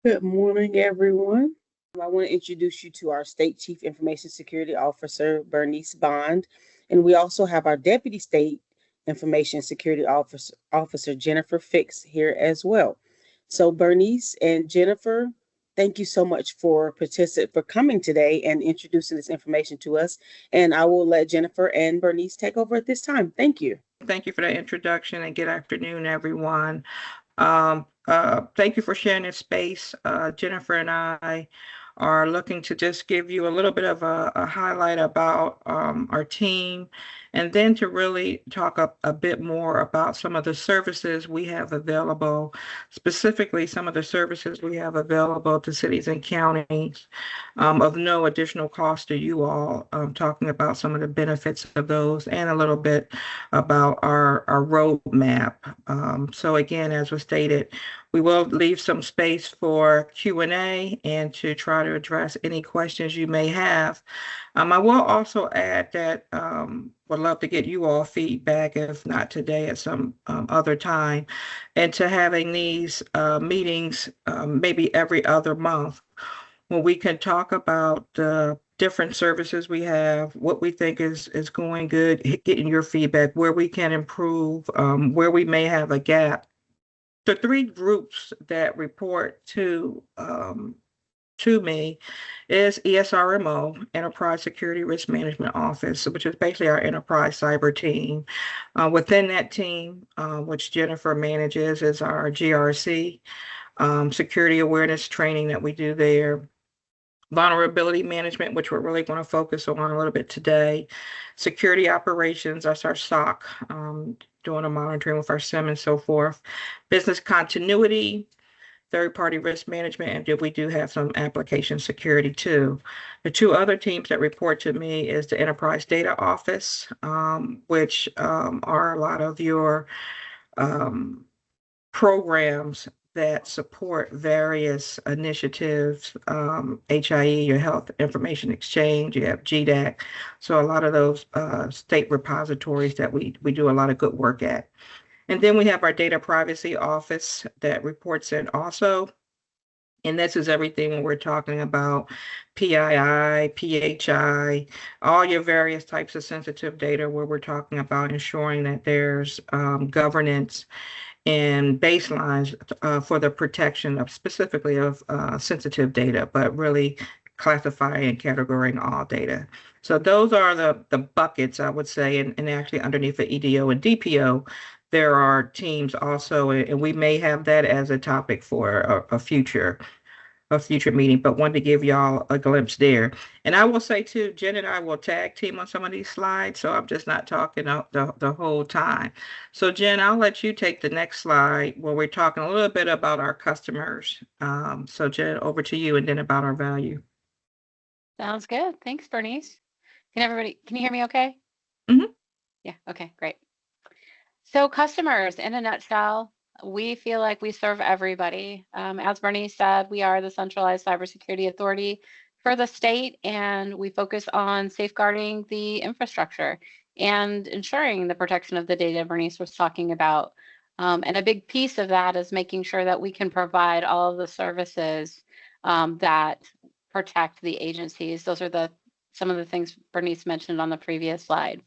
Good morning, everyone. I want to introduce you to our State Chief Information Security Officer, Bernice Bond, and we also have our Deputy State Information Security Officer Jennifer Fix here as well. So, Bernice and Jennifer, thank you so much for coming today and introducing this information to us. And I will let Jennifer and Bernice take over at this time. Thank you. Thank you for that introduction and good afternoon, everyone. Thank you for sharing this space. Jennifer and I are looking to just give you a little bit of a highlight about our team, and then to really talk a bit more about some of the services we have available, specifically some of the services we have available to cities and counties of no additional cost to you all, talking about some of the benefits of those and a little bit about our roadmap. So again, as was stated, we will leave some space for Q&A and to try to address any questions you may have. I will also add that would love to get you all feedback, if not today, at some other time, and to having these meetings maybe every other month when we can talk about the different services we have, what we think is going good, getting your feedback, where we can improve, where we may have a gap. The three groups that report to me is ESRMO, Enterprise Security Risk Management Office, which is basically our enterprise cyber team. Within that team, which Jennifer manages, is our GRC, security awareness training that we do there. Vulnerability management, which we're really going to focus on a little bit today. Security operations, that's our SOC, doing the monitoring with our SIM and so forth. Business continuity, third-party risk management, and we do have some application security too. The two other teams that report to me is the Enterprise Data Office, which are a lot of your programs that support various initiatives, HIE, your Health Information Exchange, you have GDAC. So a lot of those state repositories that we do a lot of good work at. And then we have our Data Privacy Office that reports in also. And this is everything when we're talking about PII, PHI, all your various types of sensitive data where we're talking about ensuring that there's governance and baselines for the protection of specifically of sensitive data, but really classifying and categorizing all data. So those are the buckets, I would say, and actually underneath the EDO and DPO, there are teams also, and we may have that as a topic for a future meeting, but wanted to give y'all a glimpse there. And I will say too, Jen and I will tag team on some of these slides, so I'm just not talking the whole time. So Jen, I'll let you take the next slide where we're talking a little bit about our customers. So Jen, over to you, and then about our value. Sounds good. Thanks, Bernice. Can you hear me okay? Mm-hmm. Yeah, okay, great. So customers, in a nutshell, we feel like we serve everybody. As Bernice said, we are the centralized cybersecurity authority for the state, and we focus on safeguarding the infrastructure and ensuring the protection of the data Bernice was talking about. And a big piece of that is making sure that we can provide all of the services that protect the agencies. Those are some of the things Bernice mentioned on the previous slide.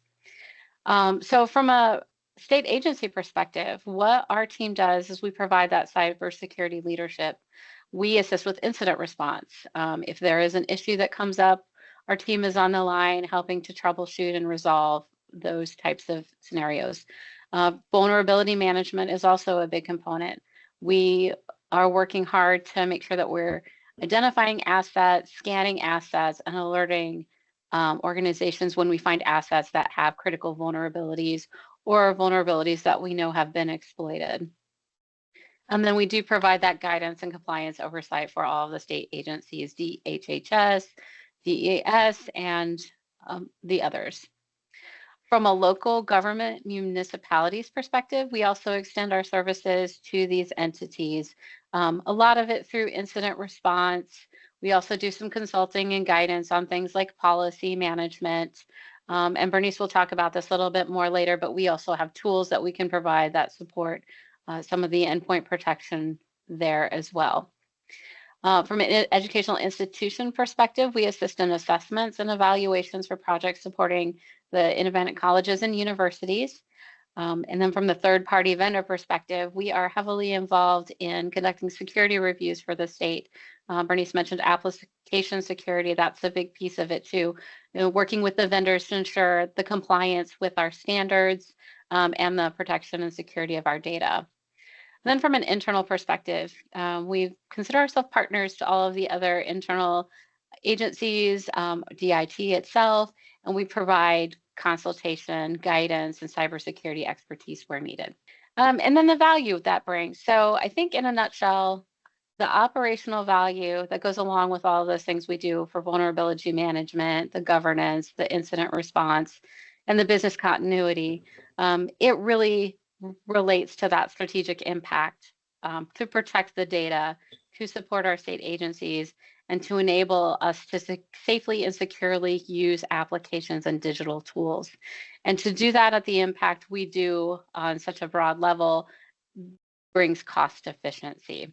So from a state agency perspective, what our team does is we provide that cybersecurity leadership. We assist with incident response. If there is an issue that comes up, our team is on the line helping to troubleshoot and resolve those types of scenarios. Vulnerability management is also a big component. We are working hard to make sure that we're identifying assets, scanning assets, and alerting organizations when we find assets that have critical vulnerabilities or vulnerabilities that we know have been exploited. And then we do provide that guidance and compliance oversight for all of the state agencies, DHHS, DEAS, and the others. From a local government municipalities perspective, we also extend our services to these entities. A lot of it through incident response. We also do some consulting and guidance on things like policy management. And Bernice will talk about this a little bit more later, but we also have tools that we can provide that support some of the endpoint protection there as well. From an educational institution perspective, we assist in assessments and evaluations for projects supporting the independent colleges and universities. And then from the third-party vendor perspective, we are heavily involved in conducting security reviews for the state. Bernice mentioned application security. That's a big piece of it too. Working with the vendors to ensure the compliance with our standards and the protection and security of our data. And then from an internal perspective, we consider ourselves partners to all of the other internal agencies, DIT itself, and we provide consultation, guidance, and cybersecurity expertise where needed. And then the value that brings. So I think in a nutshell, the operational value that goes along with all of those things we do for vulnerability management, the governance, the incident response, and the business continuity, it really relates to that strategic impact to protect the data, to support our state agencies, and to enable us to safely and securely use applications and digital tools. And to do that at the impact we do on such a broad level brings cost efficiency.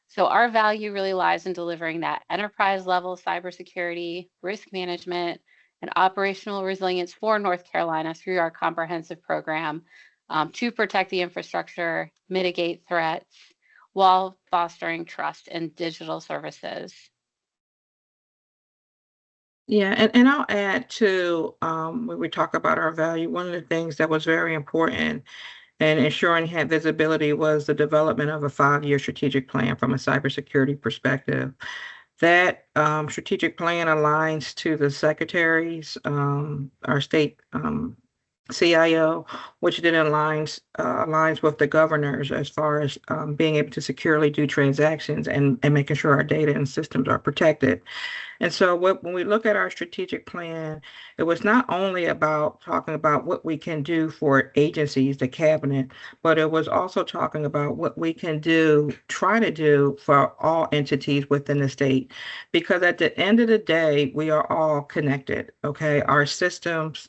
So our value really lies in delivering that enterprise level cybersecurity, risk management, and operational resilience for North Carolina through our comprehensive program to protect the infrastructure, mitigate threats, while fostering trust in digital services. Yeah, and I'll add to when we talk about our value, one of the things that was very important and ensuring had visibility was the development of a 5-year strategic plan from a cybersecurity perspective. That strategic plan aligns to the secretaries, our state CIO, which then aligns with the governors as far as being able to securely do transactions and making sure our data and systems are protected. And so when we look at our strategic plan, it was not only about talking about what we can do for agencies, the cabinet, but it was also talking about what we can try to do for all entities within the state. Because at the end of the day, we are all connected, okay? Our systems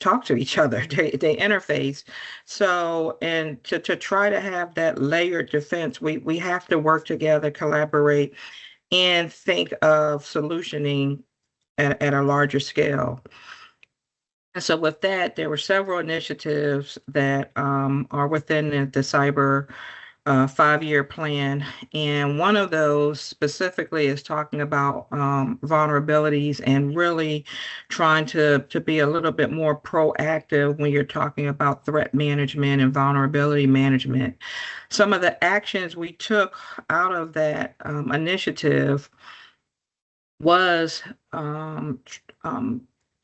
talk to each other, they interface. So, and to try to have that layered defense, we have to work together, collaborate, and think of solutioning at a larger scale. And so with that, there were several initiatives that are within the cyber 5-year plan. And one of those specifically is talking about vulnerabilities and really trying to be a little bit more proactive when you're talking about threat management and vulnerability management. Some of the actions we took out of that initiative was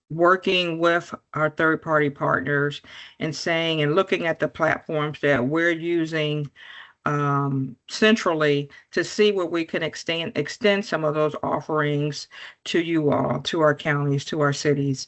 working with our third-party partners and saying and looking at the platforms that we're using centrally to see where we can extend some of those offerings to you all, to our counties, to our cities,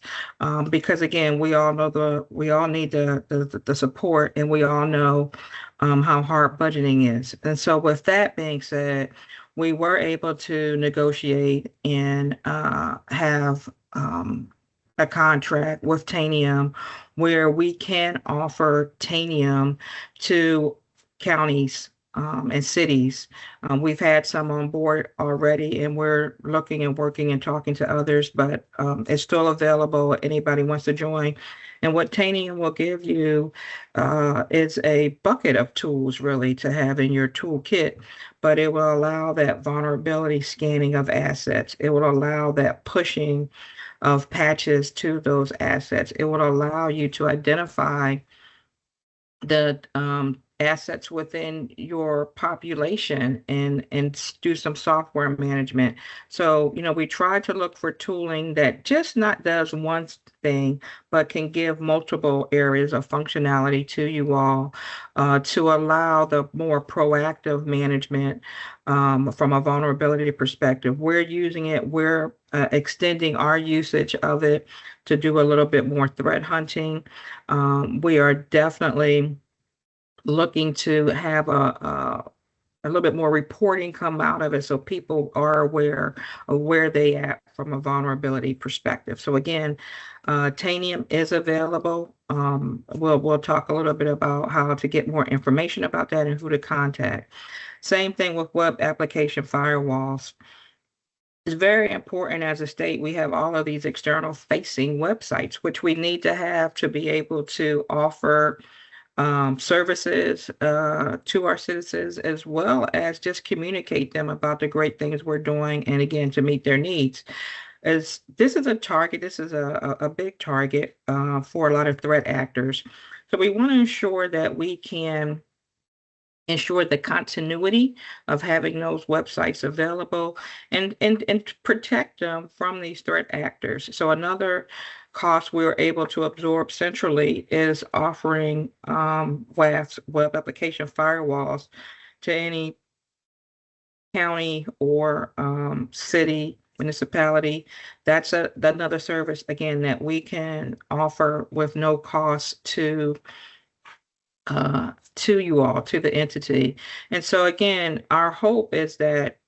because again, we all need the support, and we all know how hard budgeting is. And so, with that being said, we were able to negotiate and have a contract with Tanium where we can offer Tanium to counties and cities. We've had some on board already, and we're looking and working and talking to others, but it's still available. Anybody wants to join. And what Tanium will give you is a bucket of tools really to have in your toolkit, but it will allow that vulnerability scanning of assets. It will allow that pushing of patches to those assets. It will allow you to identify the assets within your population and do some software management. So, we try to look for tooling that just not does one thing, but can give multiple areas of functionality to you all to allow the more proactive management from a vulnerability perspective. We're using it, we're extending our usage of it to do a little bit more threat hunting. We are definitely looking to have a little bit more reporting come out of it so people are aware of where they at from a vulnerability perspective. So again, Tanium is available. We'll talk a little bit about how to get more information about that and who to contact. Same thing with web application firewalls. It's very important as a state. We have all of these external facing websites, which we need to have to be able to offer services to our citizens, as well as just communicate them about the great things we're doing, and again, to meet their needs. As this is a target, this is a big target for a lot of threat actors. So we want to ensure that we can ensure the continuity of having those websites available and protect them from these threat actors. So another cost we were able to absorb centrally is offering WAFs, web application firewalls, to any county or city, municipality. That's another service, again, that we can offer with no cost to you all, to the entity. And so again, our hope is that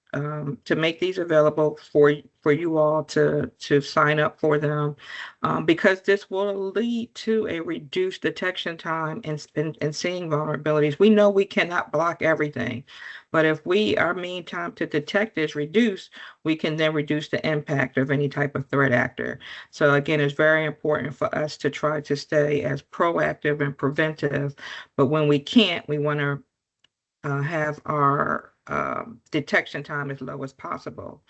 to make these available for you all to sign up for them, because this will lead to a reduced detection time and seeing vulnerabilities. We know we cannot block everything, but if our mean time to detect is reduced, we can then reduce the impact of any type of threat actor. So again, it's very important for us to try to stay as proactive and preventive, but when we can't, we want to have our detection time as low as possible.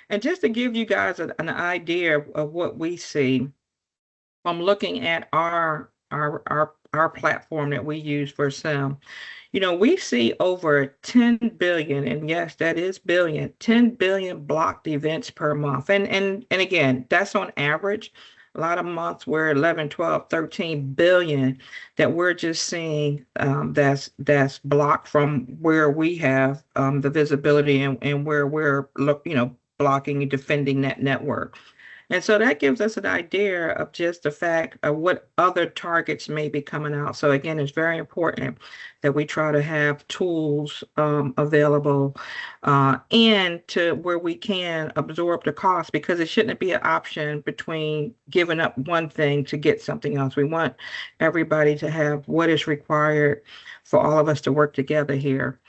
And just to give you guys an idea of what we see, I'm looking at our platform that we use for SIM. We see over 10 billion, and yes, that is billion, 10 billion blocked events per month. And again, that's on average. A lot of months we're 11, 12, 13 billion that we're just seeing that's blocked from where we have the visibility and where we're blocking and defending that network. And so that gives us an idea of just the fact of what other targets may be coming out. So again, it's very important that we try to have tools available and to where we can absorb the cost, because it shouldn't be an option between giving up one thing to get something else. We want everybody to have what is required for all of us to work together here.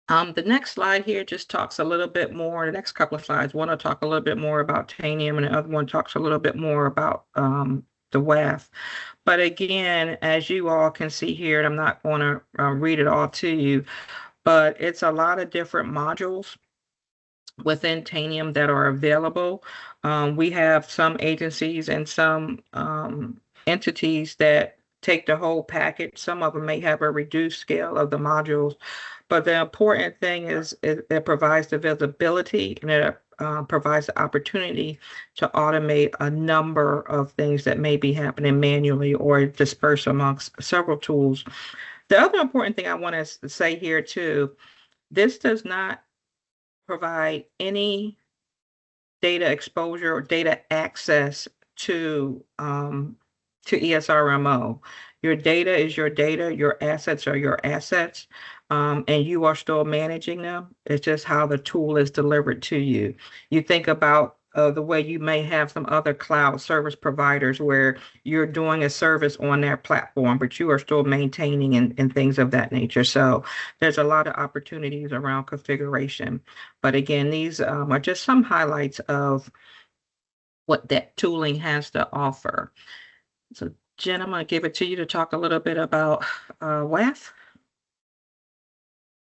The next slide here just talks a little bit more, the next couple of slides, one will talk a little bit more about Tanium and the other one talks a little bit more about the WAF. But again, as you all can see here, and I'm not going to read it all to you, but it's a lot of different modules within Tanium that are available. We have some agencies and some entities that take the whole package. Some of them may have a reduced scale of the modules, but the important thing is it provides the visibility, and it provides the opportunity to automate a number of things that may be happening manually or dispersed amongst several tools. The other important thing I want to say here too, this does not provide any data exposure or data access to ESRMO. Your data is your data, your assets are your assets, and you are still managing them. It's just how the tool is delivered to you. You think about the way you may have some other cloud service providers where you're doing a service on their platform, but you are still maintaining and things of that nature. So there's a lot of opportunities around configuration. But again, these are just some highlights of what that tooling has to offer. So Jen, I'm going to give it to you to talk a little bit about WAF.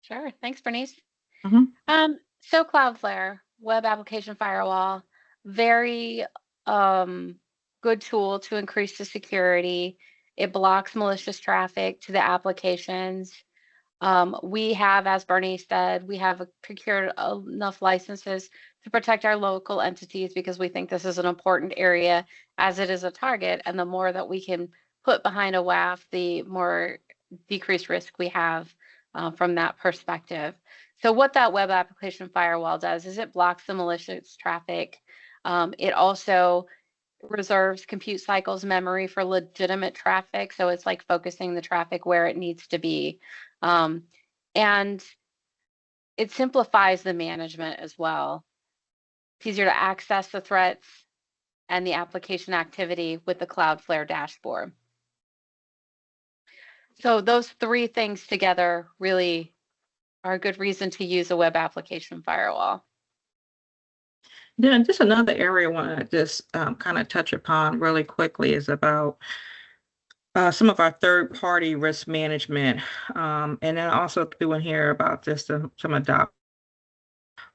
Sure. Thanks, Bernice. Mm-hmm. So Cloudflare, web application firewall, very good tool to increase the security. It blocks malicious traffic to the applications. We have, as Bernice said, we have procured enough licenses to protect our local entities because we think this is an important area as it is a target. And the more that we can put behind a WAF, the more decreased risk we have from that perspective. So what that web application firewall does is it blocks the malicious traffic. It also reserves compute cycles memory for legitimate traffic. So it's like focusing the traffic where it needs to be. And it simplifies the management as well. It's easier to access the threats and the application activity with the Cloudflare dashboard. So those three things together really are a good reason to use a web application firewall. Then just another area I want to just kind of touch upon really quickly is about some of our third-party risk management, and then also doing here about just some adopt.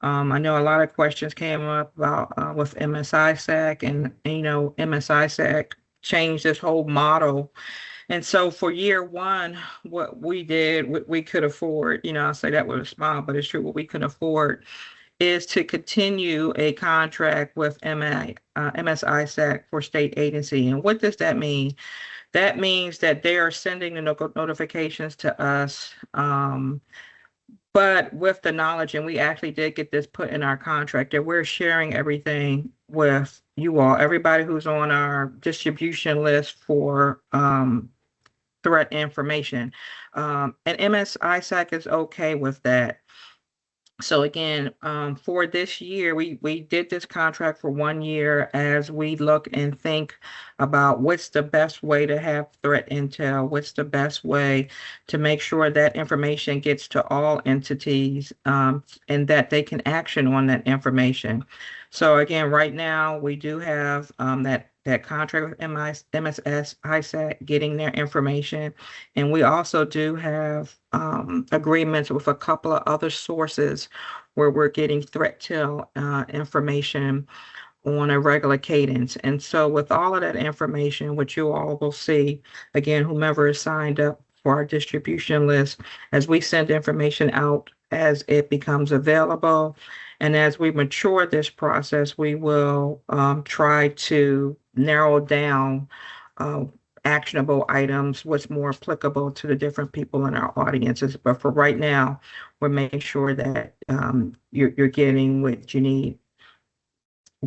I know a lot of questions came up about with MSISAC, and you know MSISAC changed this whole model. And so for year one, what we did, we could afford, you know, I say that with a smile, but it's true, what we could afford is to continue a contract with MSISAC for state agency. And what does that mean? That means that they are sending the notifications to us, but with the knowledge, and we actually did get this put in our contract, that we're sharing everything with you all, everybody who's on our distribution list for threat information. And MSISAC is okay with that. So again, for this year, we did this contract for 1 year as we look and think about what's the best way to have threat intel, what's the best way to make sure that information gets to all entities, and that they can action on that information. So again, right now we do have that contract with MSISAC getting their information. And we also do have agreements with a couple of other sources where we're getting threat-till information on a regular cadence. And so with all of that information, which you all will see, again, whomever is signed up for our distribution list, as we send information out as it becomes available. And as we mature this process, we will try to narrow down actionable items, what's more applicable to the different people in our audiences. But for right now, we're making sure that you're getting what you need.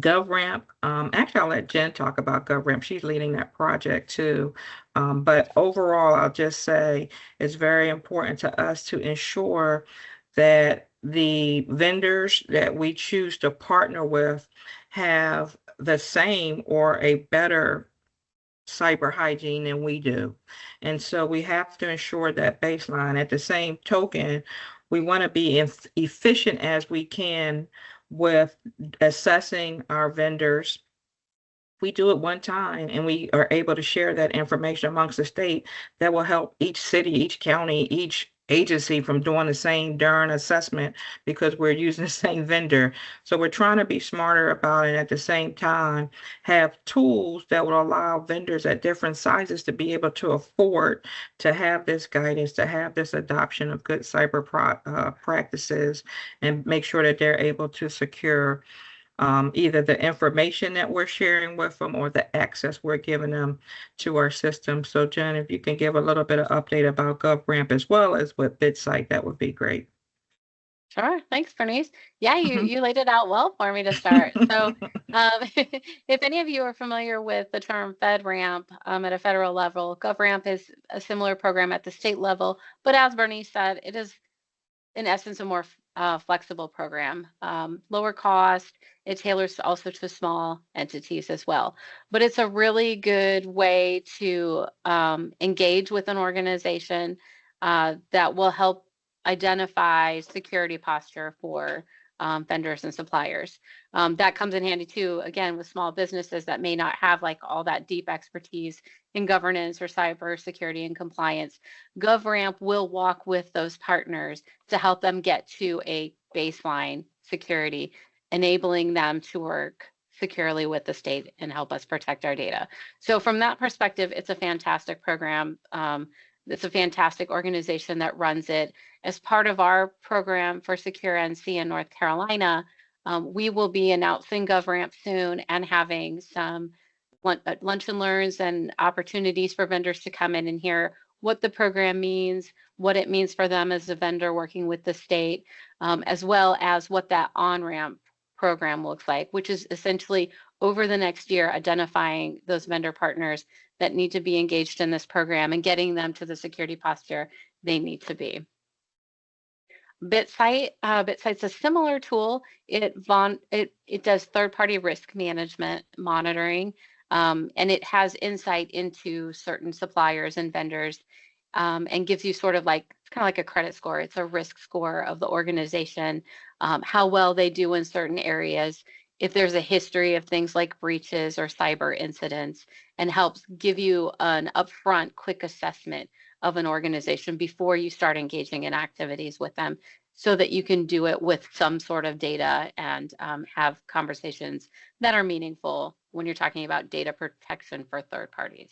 GovRamp, actually, I'll let Jen talk about GovRamp. She's leading that project too. But overall, I'll just say it's very important to us to ensure that the vendors that we choose to partner with have the same or a better cyber hygiene than we do. And so we have to ensure that baseline. At the same token, we want to be efficient as we can with assessing our vendors. We do it one time and we are able to share that information amongst the state, that will help each city, each county, each agency from doing the same darn assessment because we're using the same vendor. So we're trying to be smarter about it, at the same time have tools that will allow vendors at different sizes to be able to afford to have this guidance, to have this adoption of good cyber practices, and make sure that they're able to secure either the information that we're sharing with them or the access we're giving them to our system. So Jen, if you can give a little bit of update about GovRamp as well as with BitSite, that would be great. Sure. Thanks, Bernice. Yeah, you laid it out well for me to start. So if any of you are familiar with the term FedRAMP at a federal level, GovRamp is a similar program at the state level. But as Bernice said, it is in essence a more flexible program, lower cost. It tailors also to small entities as well. But it's a really good way to engage with an organization that will help identify security posture for vendors and suppliers. That comes in handy too, again, with small businesses that may not have like all that deep expertise in governance or cyber security and compliance. GovRamp will walk with those partners to help them get to a baseline security, enabling them to work securely with the state and help us protect our data. So from that perspective, it's a fantastic program. It's a fantastic organization that runs it. As part of our program for SecureNC in North Carolina, we will be announcing GovRamp soon and having some lunch and learns and opportunities for vendors to come in and hear what the program means, what it means for them as a vendor working with the state, as well as what that on-ramp program looks like, which is essentially over the next year identifying those vendor partners that need to be engaged in this program and getting them to the security posture they need to be. BitSite's a similar tool. It does third-party risk management monitoring, and it has insight into certain suppliers and vendors, and gives you sort of like, it's kind of like a credit score. It's a risk score of the organization, how well they do in certain areas, if there's a history of things like breaches or cyber incidents, and helps give you an upfront quick assessment of an organization before you start engaging in activities with them, so that you can do it with some sort of data and have conversations that are meaningful when you're talking about data protection for third parties.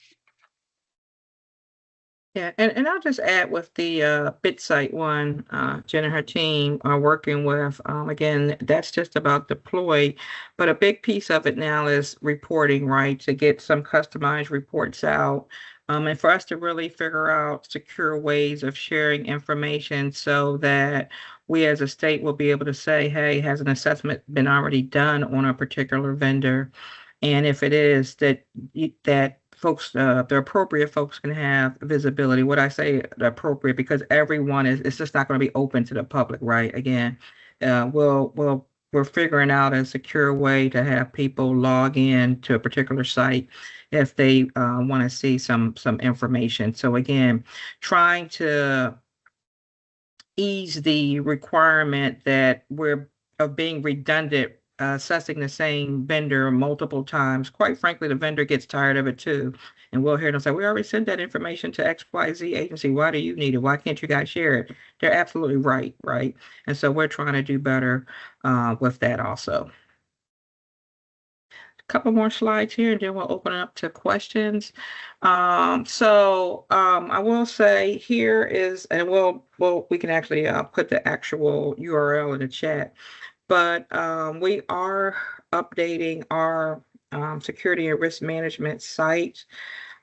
Yeah, and I'll just add with the BitSite one, Jen and her team are working with, again, that's just about deploy, but a big piece of it now is reporting, right? To get some customized reports out, and for us to really figure out secure ways of sharing information so that we as a state will be able to say, hey, has an assessment been already done on a particular vendor? And if it is, that folks, the appropriate folks can have visibility. What I say the appropriate, because everyone it's just not going to be open to the public, right? Again, we're figuring out a secure way to have people log in to a particular site if they want to see some information. So again, trying to ease the requirement that we're of being redundant, assessing the same vendor multiple times. Quite frankly, the vendor gets tired of it too. And we'll hear them say, we already sent that information to XYZ agency. Why do you need it? Why can't you guys share it? They're absolutely right, right? And so we're trying to do better with that also. Couple more slides here, and then we'll open it up to questions. I will say here is, and we can actually put the actual URL in the chat, but we are updating our security and risk management site.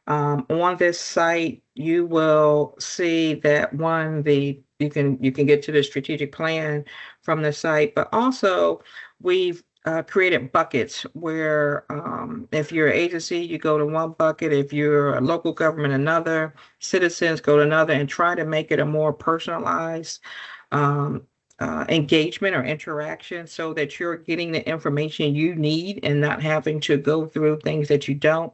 On this site, you will see that you can get to the strategic plan from the site, but also we've created buckets where if you're an agency, you go to one bucket. If you're a local government, another. Citizens go to another, and try to make it a more personalized engagement or interaction so that you're getting the information you need and not having to go through things that you don't.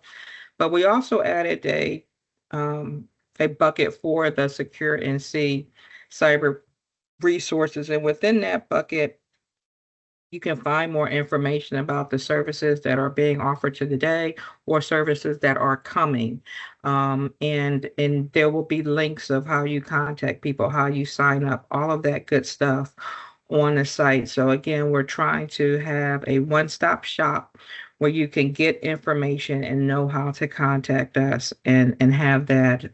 But we also added a bucket for the SecureNC cyber resources, and within that bucket, you can find more information about the services that are being offered today or services that are coming. And there will be links of how you contact people, how you sign up, all of that good stuff on the site. So again, we're trying to have a one-stop shop where you can get information and know how to contact us and have that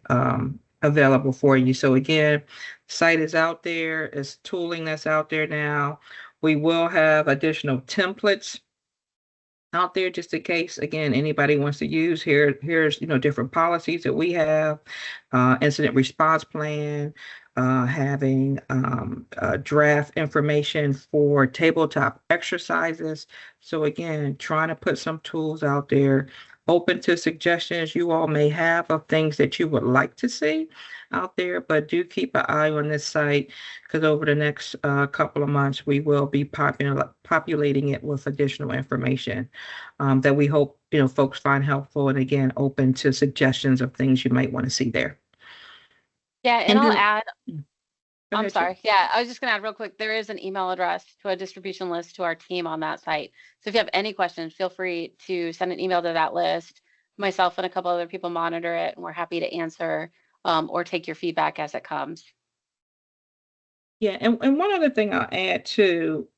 available for you. So again, site is out there, it's tooling that's out there now. We will have additional templates out there just in case, again, anybody wants to use. Here's different policies that we have, incident response plan, having draft information for tabletop exercises. So again, trying to put some tools out there, open to suggestions you all may have of things that you would like to see out there, but do keep an eye on this site, because over the next couple of months, we will be populating it with additional information that we hope folks find helpful, and again, open to suggestions of things you might want to see there. Yeah, and I'll add, Go I'm ahead, sorry. Yeah, I was just going to add real quick. There is an email address to a distribution list to our team on that site. So if you have any questions, feel free to send an email to that list. Myself and a couple other people monitor it, and we're happy to answer or take your feedback as it comes. Yeah, and one other thing I'll add too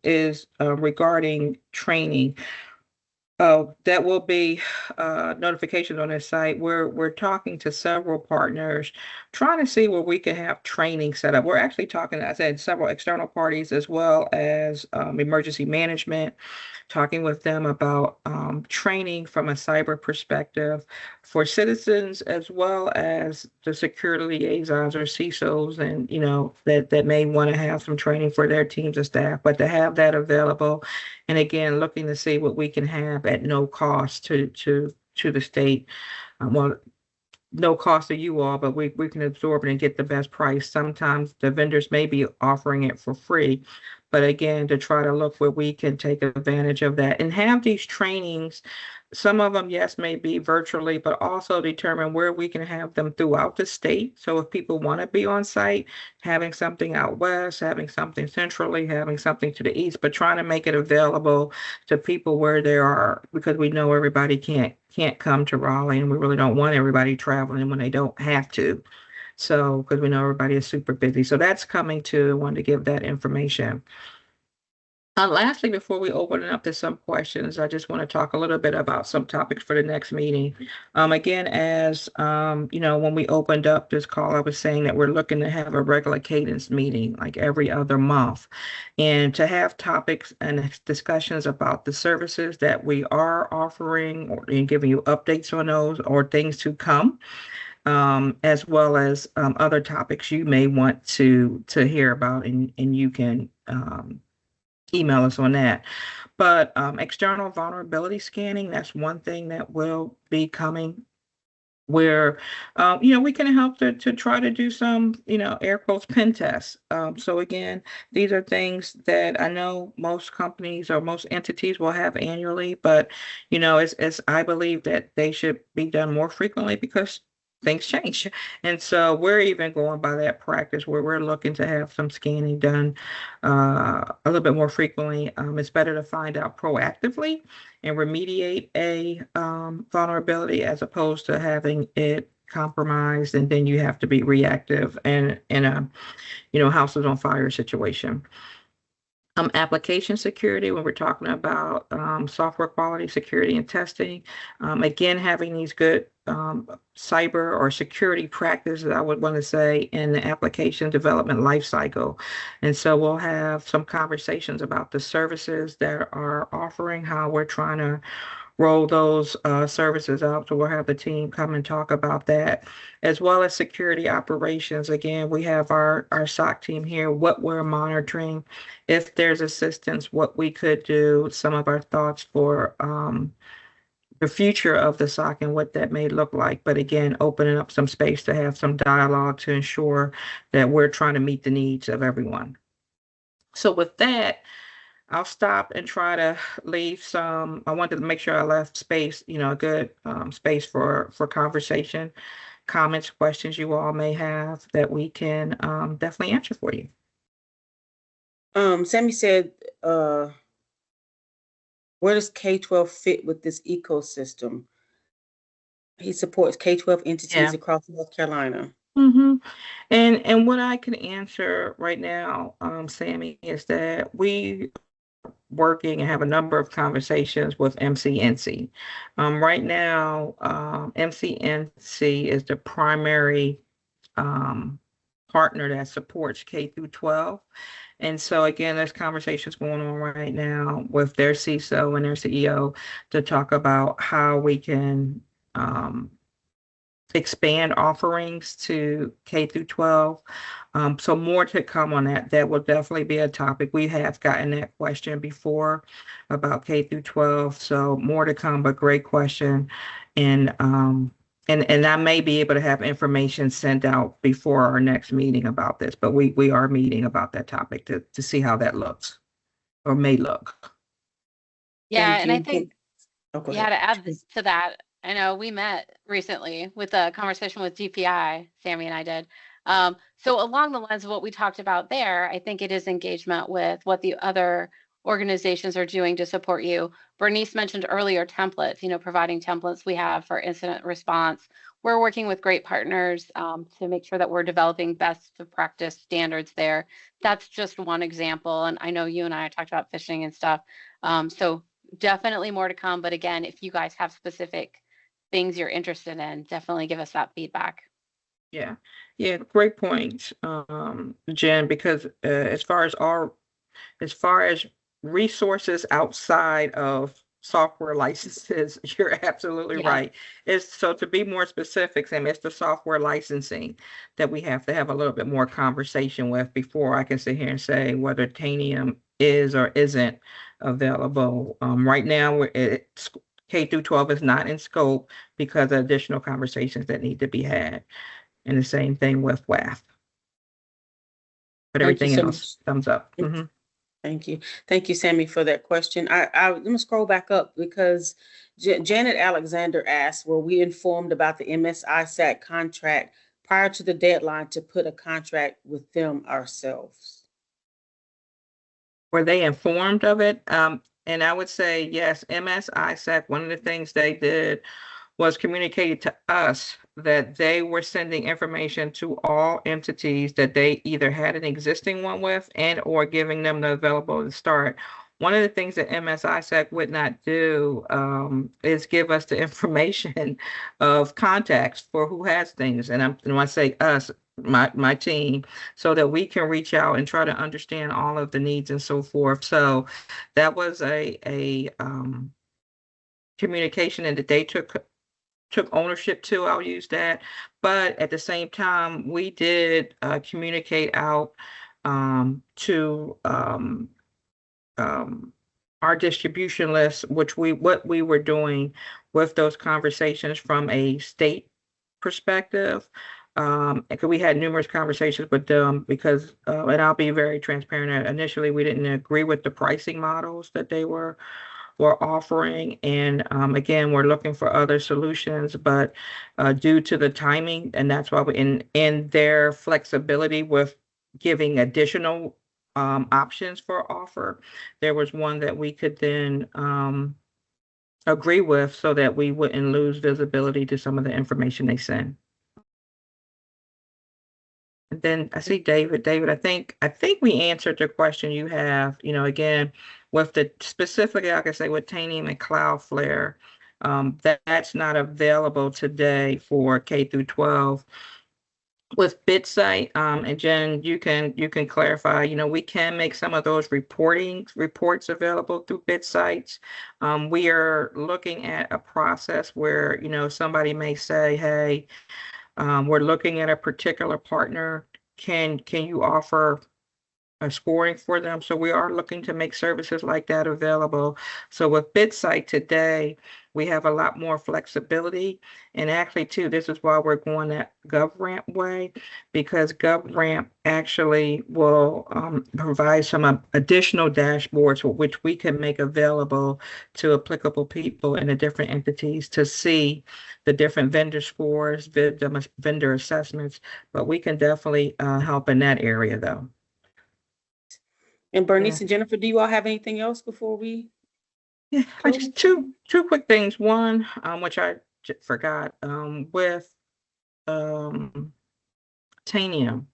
is regarding training. That will be notifications on this site. We're talking to several partners, trying to see where we can have training set up. We're actually talking, as I said, several external parties as well as emergency management, talking with them about training from a cyber perspective for citizens as well as the security liaisons or CISOs, and that may want to have some training for their teams of staff, but to have that available. And again, looking to see what we can have at no cost to the state. Well, no cost to you all, but we can absorb it and get the best price. Sometimes the vendors may be offering it for free, but again, to try to look where we can take advantage of that and have these trainings. Some of them, yes, may be virtually, but also determine where we can have them throughout the state. So if people want to be on site, having something out west, having something centrally, having something to the east, but trying to make it available to people where there are, because we know everybody can't come to Raleigh, and we really don't want everybody traveling when they don't have to. So, because we know everybody is super busy. So that's coming too. I wanted to give that information. Lastly, before we open it up to some questions, I just want to talk a little bit about some topics for the next meeting. Again, as when we opened up this call, I was saying that we're looking to have a regular cadence meeting like every other month, and to have topics and discussions about the services that we are offering, and giving you updates on those or things to come. As well as other topics you may want to hear about, and you can email us on that. But external vulnerability scanning, that's one thing that will be coming where, we can help to try to do some, air quotes, pen tests. So again, these are things that I know most companies or most entities will have annually, but, as I believe that they should be done more frequently because things change. And so we're even going by that practice where we're looking to have some scanning done a little bit more frequently. It's better to find out proactively and remediate a vulnerability as opposed to having it compromised and then you have to be reactive and in a house is on fire situation. Application security, when we're talking about software quality, security, and testing. Again, having these good cyber or security practices, I would want to say, in the application development lifecycle. And so we'll have some conversations about the services that are offering, how we're trying to roll those services out. So we'll have the team come and talk about that, as well as security operations. Again, we have our SOC team here, what we're monitoring, if there's assistance, what we could do, some of our thoughts for the future of the SOC and what that may look like. But again, opening up some space to have some dialogue to ensure that we're trying to meet the needs of everyone. So with that, I'll stop and try to leave some. I wanted to make sure I left space, a good space for conversation, comments, questions you all may have that we can definitely answer for you. Sammy said, where does K-12 fit with this ecosystem? He supports K-12 entities across North Carolina. Mm-hmm. And what I can answer right now, Sammy, is that we working and have a number of conversations with MCNC. Right now, MCNC is the primary partner that supports K through 12. And so again, there's conversations going on right now with their CISO and their CEO to talk about how we can expand offerings to K through 12. So more to come on that. That will definitely be a topic. We have gotten that question before about K through 12. So more to come, but great question. And I may be able to have information sent out before our next meeting about this, but we are meeting about that topic to see how that looks or may look. Yeah, and I think, to add to that, I know we met recently with a conversation with GPI, Sammy and I did. So along the lines of what we talked about there, I think it is engagement with what the other organizations are doing to support you. Bernice mentioned earlier templates, providing templates we have for incident response. We're working with great partners to make sure that we're developing best of practice standards there. That's just one example. And I know you and I talked about phishing and stuff. So definitely more to come. But again, if you guys have specific things you're interested in, definitely give us that feedback. Yeah, great point, Jen, because as far as resources outside of software licenses, you're absolutely right. It's so to be more specific, Sam, it's the software licensing that we have to have a little bit more conversation with before I can sit here and say whether Tanium is or isn't available. Right now, K through 12 is not in scope because of additional conversations that need to be had. And the same thing with WAF. But Thank you everything so else, much. thumbs up. Thank you. Thank you, Sammy, for that question. I'm going to scroll back up because Janet Alexander asked, were we informed about the MS-ISAC contract prior to the deadline to put a contract with them ourselves? Were they informed of it? And I would say, yes, MS-ISAC, one of the things they did was communicated to us that they were sending information to all entities that they either had an existing one with and or giving them the available to start. One of the things that MS-ISAC would not do is give us the information of contacts for who has things. And when I say us, my team, so that we can reach out and try to understand all of the needs and so forth. So that was a communication and that they took ownership to, I'll use that. But at the same time, we did communicate out to our distribution list, what we were doing with those conversations from a state perspective. And we had numerous conversations with them because, and I'll be very transparent, initially we didn't agree with the pricing models that they were offering. And again, we're looking for other solutions, but due to the timing, and that's why we in their flexibility with giving additional options for offer, there was one that we could then agree with so that we wouldn't lose visibility to some of the information they send. And then I see David. David, I think we answered the question you have, again, with the specifically, like I say, with Tanium and Cloudflare, that's not available today for K through 12. With BitSite, and Jen, you can clarify, we can make some of those reports available through BitSites. We are looking at a process where, somebody may say, hey, we're looking at a particular partner. Can you offer a scoring for them? So we are looking to make services like that available. So with BitSite today, we have a lot more flexibility. And actually, too, this is why we're going that GovRamp way, because GovRamp actually will provide some additional dashboards which we can make available to applicable people in the different entities to see the different vendor scores, vendor assessments. But we can definitely help in that area, though. And Bernice and Jennifer, do you all have anything else before we? Yeah, I just two quick things. One, which I forgot, with Tanium,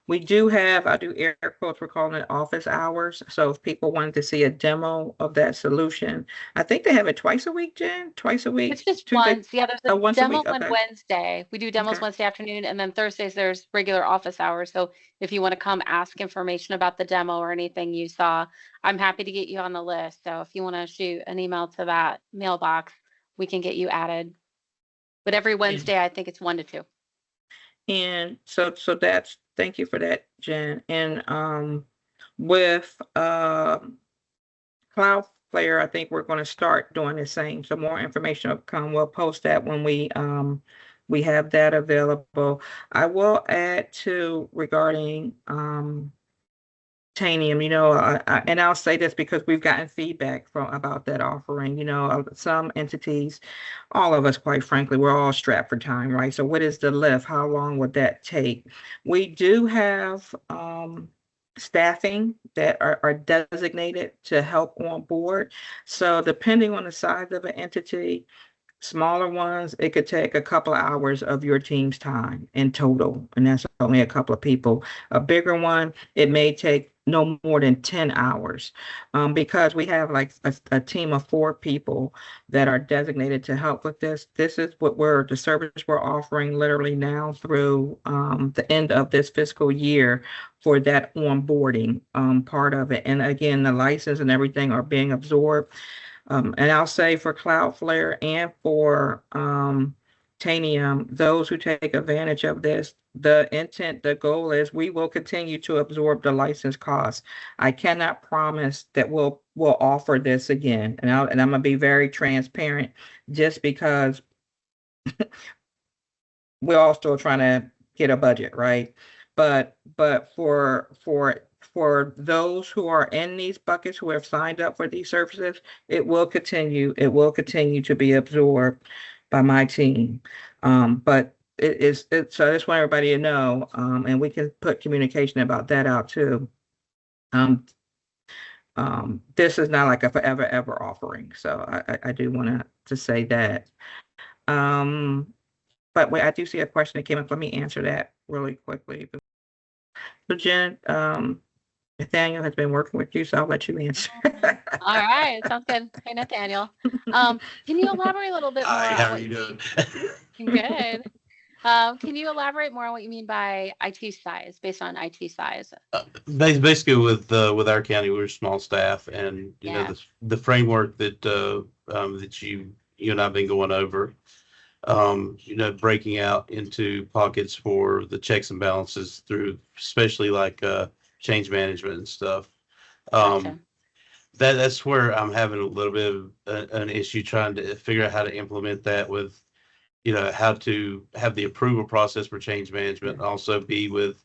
we do have, I do air quotes, we're calling it office hours. So if people wanted to see a demo of that solution, I think they have it twice a week, Jen, twice a week. It's just Tuesday, once. Yeah, there's a once a demo week. on Okay. Wednesday. We do demos Okay. Wednesday afternoon, and then Thursdays there's regular office hours. So if you want to come ask information about the demo or anything you saw, I'm happy to get you on the list. So if you want to shoot an email to that mailbox, we can get you added. But every Wednesday, I think it's 1 to 2. And so that's, thank you for that, Jen. And with Cloudflare, I think we're going to start doing the same. So more information will come. We'll post that when we have that available. I will add to regarding Tanium, and I'll say this because we've gotten feedback about that offering. Some entities, all of us, quite frankly, we're all strapped for time, right? So what is the lift? How long would that take? We do have staffing that are designated to help on board. So depending on the size of an entity, smaller ones, it could take a couple of hours of your team's time in total, and that's only a couple of people. A bigger one, it may take no more than 10 hours because we have like a team of 4 people that are designated to help with this. This is the service we're offering literally now through the end of this fiscal year for that onboarding part of it. And again, the license and everything are being absorbed. And I'll say for Cloudflare and for Tanium, those who take advantage of this, the goal is we will continue to absorb the license costs. I cannot promise that we'll will offer this again, and I'm gonna be very transparent, just because we're all still trying to get a budget, right? But for those who are in these buckets who have signed up for these services, it will continue to be absorbed by my team. But so I just want everybody to know, and we can put communication about that out too. This is not like a forever ever offering. So I do want to say that. But wait, I do see a question that came up. Let me answer that really quickly. So Jen, Nathaniel has been working with you, so I'll let you answer. All right, sounds good. Hey, Nathaniel. Can you elaborate a little bit more Hi, on how are what you doing? Good. Can you elaborate more on what you mean by IT size, based on IT size? Basically, with our county, we're a small staff, and you know Yeah. the framework that that you and I've been going over, you know, breaking out into pockets for the checks and balances through, especially like change management and stuff. Gotcha. That's where I'm having a little bit of an issue trying to figure out how to implement that with, you know, how to have the approval process for change management, and also be with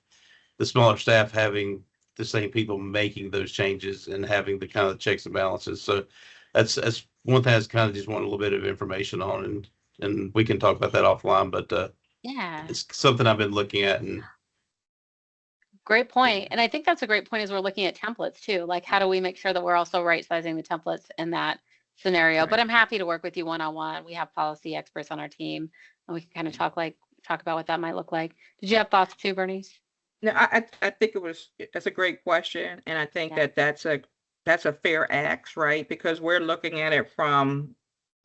the smaller staff having the same people making those changes and having the kind of checks and balances. So that's one thing I kind of just want a little bit of information on, and we can talk about that offline, but Yeah. it's something I've been looking at. And Great point. And I think that's a great point as we're looking at templates too. Like, how do we make sure that we're also right sizing the templates in that scenario? But I'm happy to work with you one-on-one. We have policy experts on our team, and we can kind of talk about what that might look like. Did you have thoughts too, Bernice? No, I think that's a great question, and I think Yeah. that's a fair ask, right? Because we're looking at it from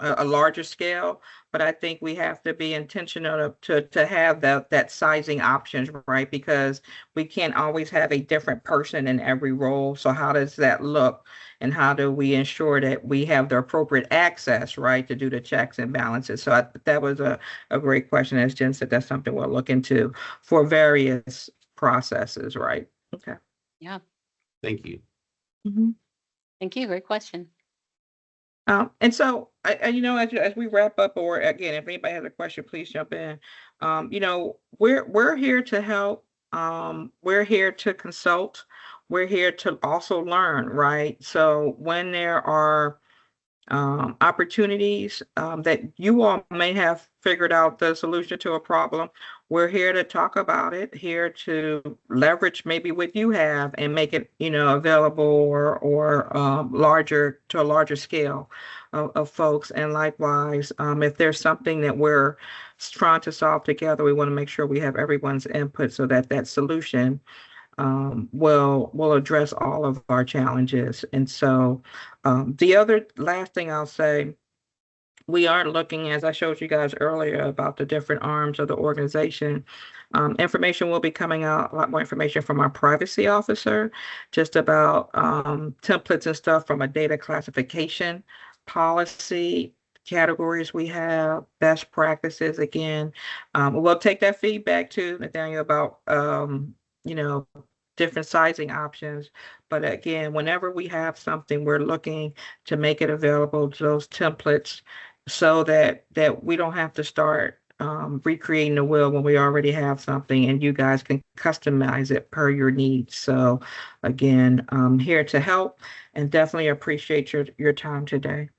a larger scale, but I think we have to be intentional to have that sizing options, right? Because we can't always have a different person in every role. So how does that look? And how do we ensure that we have the appropriate access, right, to do the checks and balances? So that was a great question. As Jen said, that's something we'll look into for various processes, right? Okay. Yeah. thank you. Thank you. Great question. And so, you know, as we wrap up, or again, if anybody has a question, please jump in. You know, we're here to help. We're here to consult. We're here to also learn, right? So when there are opportunities that you all may have figured out the solution to a problem, we're here to talk about it, here to leverage maybe what you have and make it, you know, available or larger, to a larger scale of folks. And likewise, if there's something that we're trying to solve together, we want to make sure we have everyone's input so that that solution will address all of our challenges. And so the other last thing I'll say, we are looking, as I showed you guys earlier, about the different arms of the organization. Information will be coming out, a lot more information from our privacy officer, just about templates and stuff from a data classification policy, categories we have, best practices. Again, we'll take that feedback too, Nathaniel, about you know, different sizing options. But again, whenever we have something, we're looking to make it available to those templates so that we don't have to start recreating the wheel when we already have something, and you guys can customize it per your needs. So again, I'm here to help, and definitely appreciate your time today.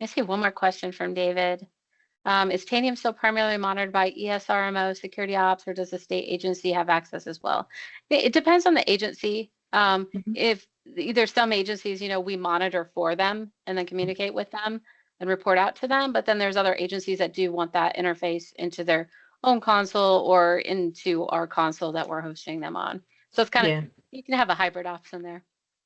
I see one more question from David. Is Tanium still primarily monitored by ESRMO security ops, or does the state agency have access as well? It depends on the agency. If there's some agencies, you know, we monitor for them and then communicate with them and report out to them. But then there's other agencies that do want that interface into their own console or into our console that we're hosting them on. So it's kind of, you can have a hybrid option there.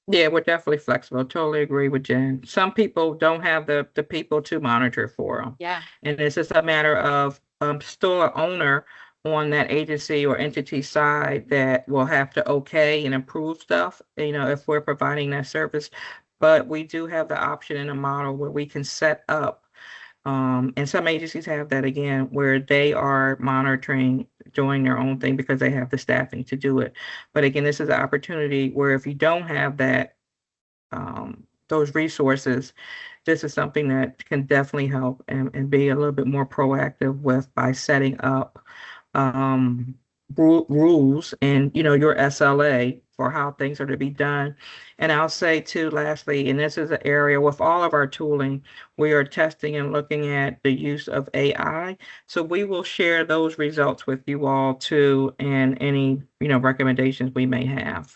Yeah, we're definitely flexible. Totally agree with Jen. Some people don't have the people to monitor for them. Yeah. And it's just a matter of still an owner on that agency or entity side that will have to okay and approve stuff, you know, if we're providing that service. But we do have the option in a model where we can set up, and some agencies have that again, where they are monitoring, doing their own thing because they have the staffing to do it. But again, this is an opportunity where if you don't have that those resources, this is something that can definitely help and be a little bit more proactive with by setting up rules and, you know, your SLA for how things are to be done. And I'll say too, lastly, and this is an area with all of our tooling, we are testing and looking at the use of AI. So we will share those results with you all too, and any, you know, recommendations we may have.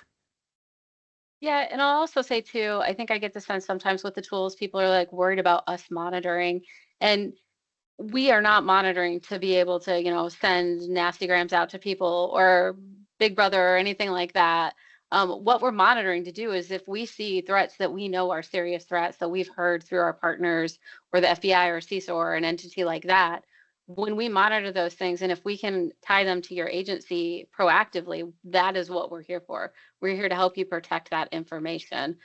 Yeah, and I'll also say too, I think I get the sense sometimes with the tools, people are like worried about us monitoring. And we are not monitoring to be able to, you know, send nasty grams out to people or Big Brother or anything like that. What we're monitoring to do is if we see threats that we know are serious threats that we've heard through our partners or the FBI or CISO or an entity like that, when we monitor those things and if we can tie them to your agency proactively, that is what we're here for. We're here to help you protect that information.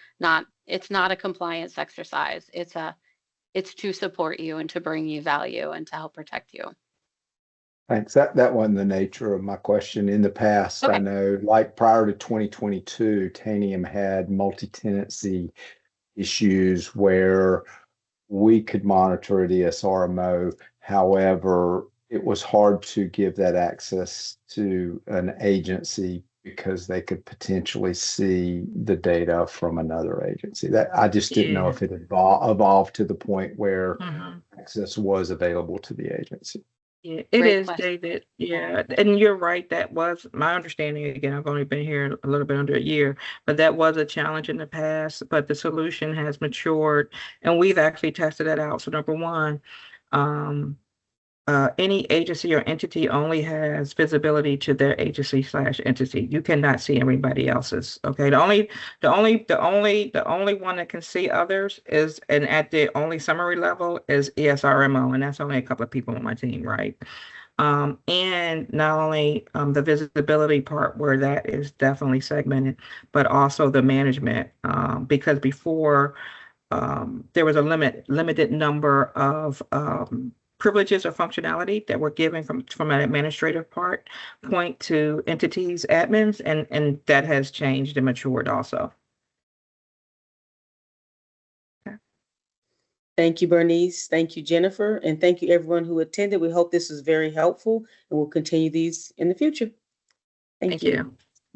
It's not a compliance exercise. It's to support you and to bring you value and to help protect you. Thanks. That wasn't the nature of my question. In the past, Okay. I know, like prior to 2022, Tanium had multi-tenancy issues where we could monitor the SRMO. However, it was hard to give that access to an agency because they could potentially see the data from another agency. That I just didn't know if it evolved to the point where access was available to the agency. Yeah, it Great is, question. David. Yeah, and you're right. That was my understanding. Again, I've only been here a little bit under a year, but that was a challenge in the past. But the solution has matured, and we've actually tested it out. So number one, any agency or entity only has visibility to their agency/entity. You cannot see everybody else's. Okay. The only one that can see others is, and at the only summary level is ESRMO, and that's only a couple of people on my team, right? And not only the visibility part where that is definitely segmented, but also the management, because before there was a limited number of privileges or functionality that were given from an administrative point to entities, admins, and that has changed and matured also. Thank you, Bernice. Thank you, Jennifer. And thank you, everyone who attended. We hope this was very helpful and we'll continue these in the future. Thank you.